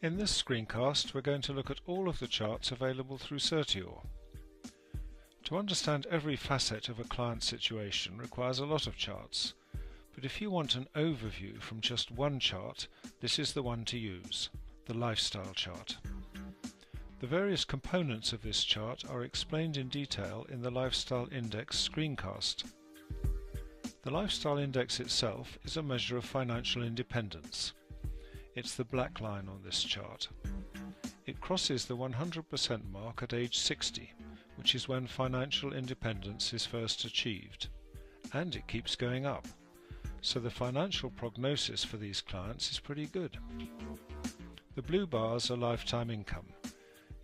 In this screencast, we're going to look at all of the charts available through Certior. To understand every facet of a client's situation requires a lot of charts, but if you want an overview from just one chart, this is the one to use, the lifestyle chart. The various components of this chart are explained in detail in the Lifestyle Index screencast. The Lifestyle Index itself is a measure of financial independence. It's the black line on this chart. It crosses the 100% mark at age 60, which is when financial independence is first achieved, and it keeps going up. So the financial prognosis for these clients is pretty good. The blue bars are lifetime income.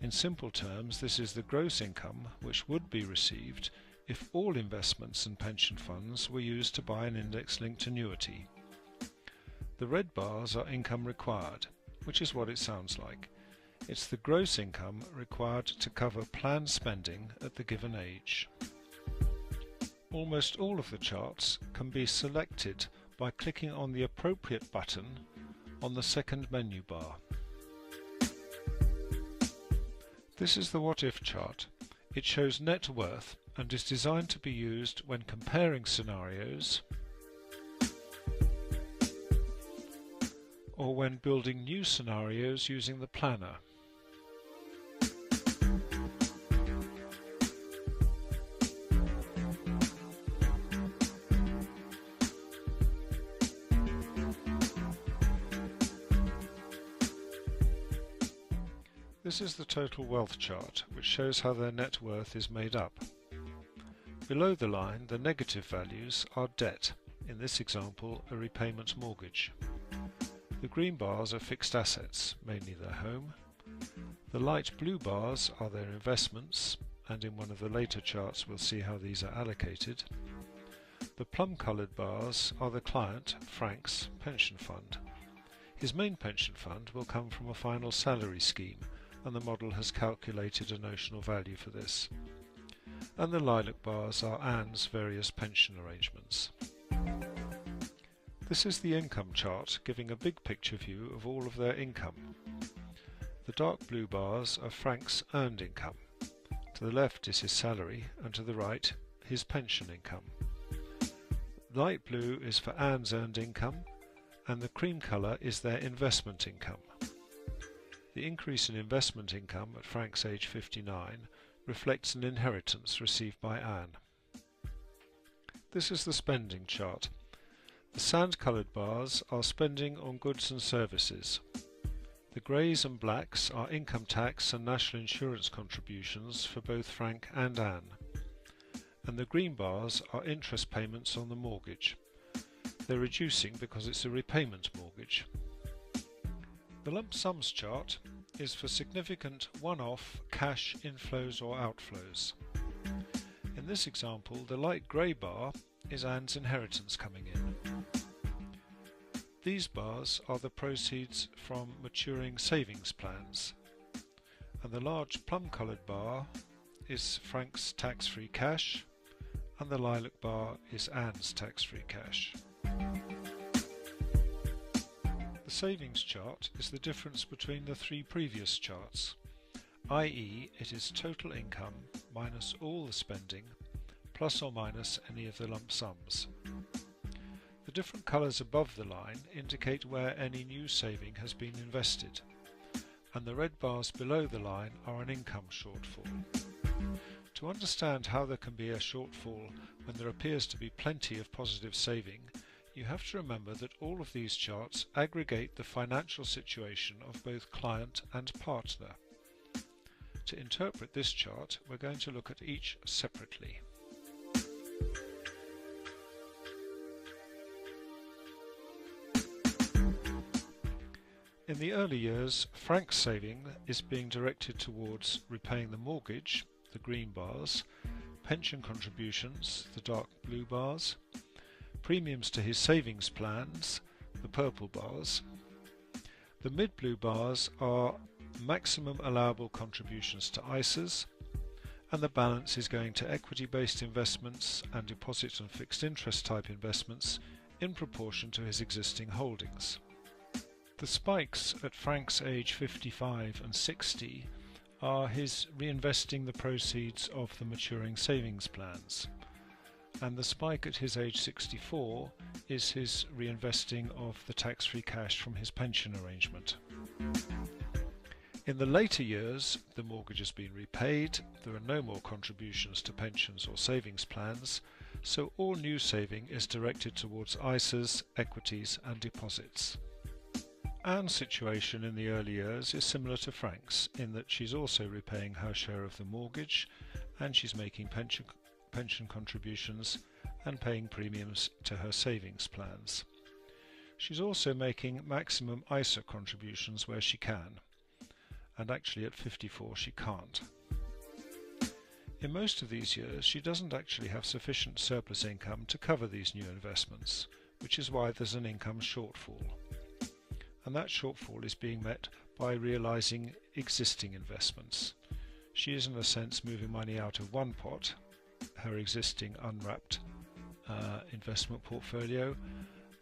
In simple terms, this is the gross income which would be received if all investments and pension funds were used to buy an index-linked annuity. The red bars are income required, which is what it sounds like. It's the gross income required to cover planned spending at the given age. Almost all of the charts can be selected by clicking on the appropriate button on the second menu bar. This is the What If chart. It shows net worth and is designed to be used when comparing scenarios or when building new scenarios using the planner. This is the total wealth chart, which shows how their net worth is made up. Below the line, the negative values are debt, in this example a repayment mortgage. The green bars are fixed assets, mainly their home. The light blue bars are their investments, and in one of the later charts we'll see how these are allocated. The plum-coloured bars are the client, Frank's, pension fund. His main pension fund will come from a final salary scheme, and the model has calculated a notional value for this. And the lilac bars are Anne's various pension arrangements. This is the income chart, giving a big picture view of all of their income. The dark blue bars are Frank's earned income. To the left is his salary, and to the right his pension income. Light blue is for Anne's earned income, and the cream colour is their investment income. The increase in investment income at Frank's age 59 reflects an inheritance received by Anne. This is the spending chart. The sand-coloured bars are spending on goods and services. The greys and blacks are income tax and national insurance contributions for both Frank and Anne. And the green bars are interest payments on the mortgage. They're reducing because it's a repayment mortgage. The lump sums chart is for significant one-off cash inflows or outflows. In this example, the light grey bar is Anne's inheritance coming in. These bars are the proceeds from maturing savings plans, and the large plum-coloured bar is Frank's tax-free cash, and the lilac bar is Anne's tax-free cash. The savings chart is the difference between the three previous charts, i.e. it is total income minus all the spending, plus or minus any of the lump sums. The different colours above the line indicate where any new saving has been invested, and the red bars below the line are an income shortfall. To understand how there can be a shortfall when there appears to be plenty of positive saving, you have to remember that all of these charts aggregate the financial situation of both client and partner. To interpret this chart, we're going to look at each separately. In the early years, Frank's saving is being directed towards repaying the mortgage, the green bars, pension contributions, the dark blue bars, premiums to his savings plans, the purple bars. The mid-blue bars are maximum allowable contributions to ISAs, and the balance is going to equity-based investments and deposit and fixed interest type investments in proportion to his existing holdings. The spikes at Frank's age 55 and 60 are his reinvesting the proceeds of the maturing savings plans, and the spike at his age 64 is his reinvesting of the tax-free cash from his pension arrangement. In the later years, the mortgage has been repaid, there are no more contributions to pensions or savings plans, so all new saving is directed towards ISAs, equities and deposits. Anne's situation in the early years is similar to Frank's in that she's also repaying her share of the mortgage, and she's making pension contributions and paying premiums to her savings plans. She's also making maximum ISA contributions where she can, and actually at 54 she can't. In most of these years she doesn't actually have sufficient surplus income to cover these new investments, which is why there's an income shortfall. And that shortfall is being met by realising existing investments. She is in a sense moving money out of one pot, her existing unwrapped investment portfolio,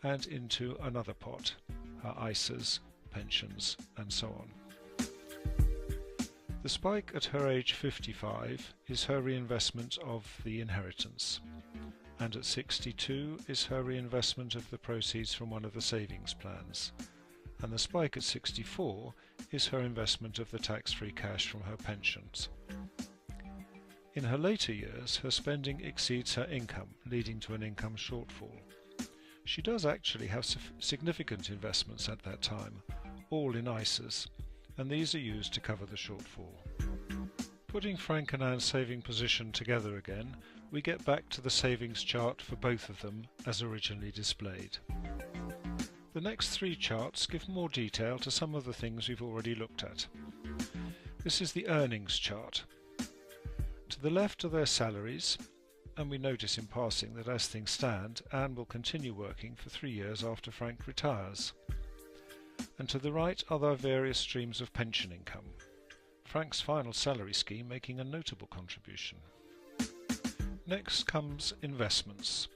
and into another pot, her ISAs, pensions and so on. The spike at her age 55 is her reinvestment of the inheritance, and at 62 is her reinvestment of the proceeds from one of the savings plans, and the spike at 64 is her investment of the tax-free cash from her pensions. In her later years, her spending exceeds her income, leading to an income shortfall. She does actually have significant investments at that time, all in ISAs, and these are used to cover the shortfall. Putting Frank and Anne's saving position together again, we get back to the savings chart for both of them as originally displayed. The next three charts give more detail to some of the things we've already looked at. This is the earnings chart. To the left are their salaries, and we notice in passing that as things stand, Anne will continue working for 3 years after Frank retires. And to the right are their various streams of pension income, Frank's final salary scheme making a notable contribution. Next comes investments,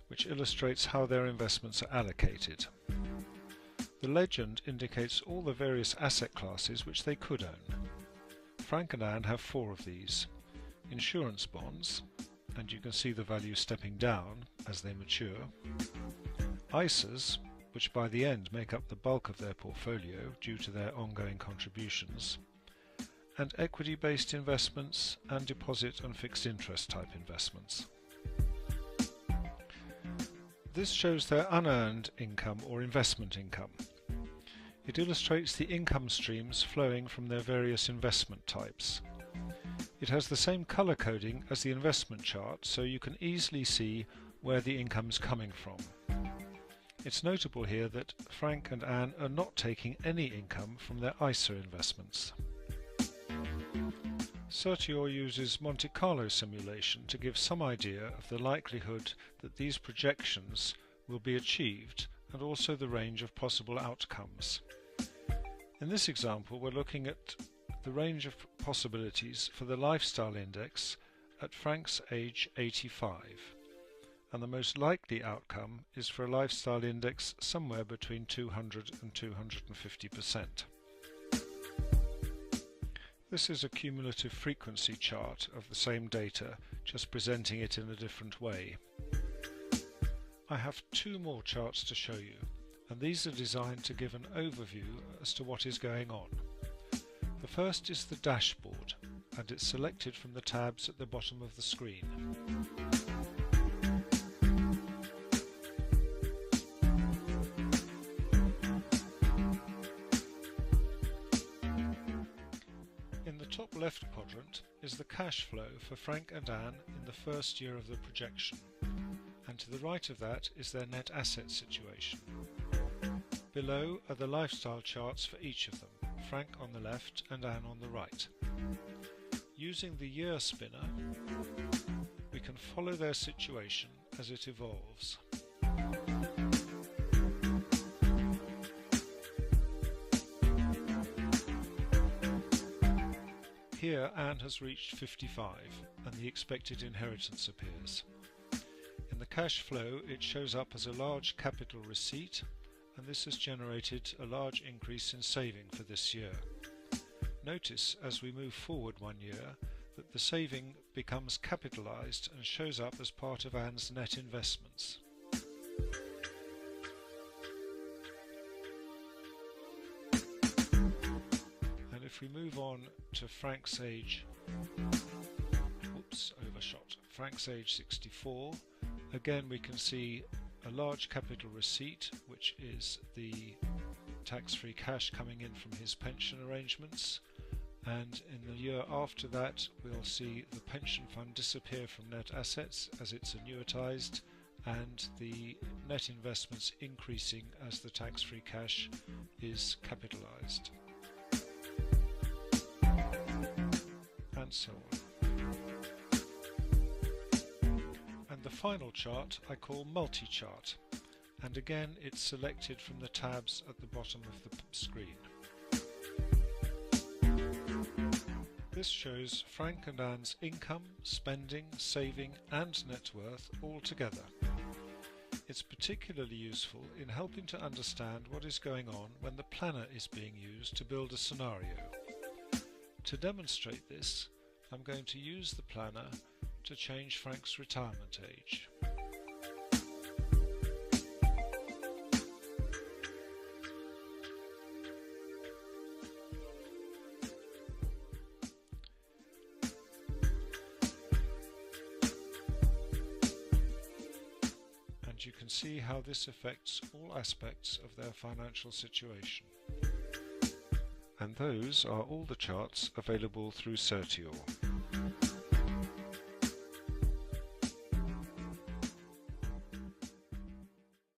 which illustrates how their investments are allocated. The legend indicates all the various asset classes which they could own. Frank and Anne have 4 of these. Insurance bonds, and you can see the value stepping down as they mature. ISAs, which by the end make up the bulk of their portfolio due to their ongoing contributions, and equity-based investments and deposit and fixed interest type investments. This shows their unearned income or investment income. It illustrates the income streams flowing from their various investment types. It has the same colour coding as the investment chart, so you can easily see where the income is coming from. It's notable here that Frank and Anne are not taking any income from their ISA investments. Certior uses Monte Carlo simulation to give some idea of the likelihood that these projections will be achieved and also the range of possible outcomes. In this example, we're looking at the range of possibilities for the lifestyle index at Frank's age 85. And the most likely outcome is for a lifestyle index somewhere between 200 and 250%. This is a cumulative frequency chart of the same data, just presenting it in a different way. I have 2 more charts to show you, and these are designed to give an overview as to what is going on. The first is the dashboard, and it's selected from the tabs at the bottom of the screen. In the top left quadrant is the cash flow for Frank and Anne in the first year of the projection, and to the right of that is their net asset situation. Below are the lifestyle charts for each of them, Frank on the left and Anne on the right. Using the year spinner, we can follow their situation as it evolves. Here Anne has reached 55 and the expected inheritance appears. In the cash flow it shows up as a large capital receipt and this has generated a large increase in saving for this year. Notice as we move forward 1 year that the saving becomes capitalised and shows up as part of Anne's net investments. And if we move on to Frank's age, Frank's age 64, again we can see a large capital receipt, which is the tax-free cash coming in from his pension arrangements, and in the year after that we'll see the pension fund disappear from net assets as it's annuitised, and the net investments increasing as the tax-free cash is capitalised, and so on. And the final chart I call multi-chart, and again it's selected from the tabs at the bottom of the screen. This shows Frank and Anne's income, spending, saving and net worth all together. It's particularly useful in helping to understand what is going on when the planner is being used to build a scenario. To demonstrate this, I'm going to use the planner to change Frank's retirement age. And you can see how this affects all aspects of their financial situation. And those are all the charts available through Certior.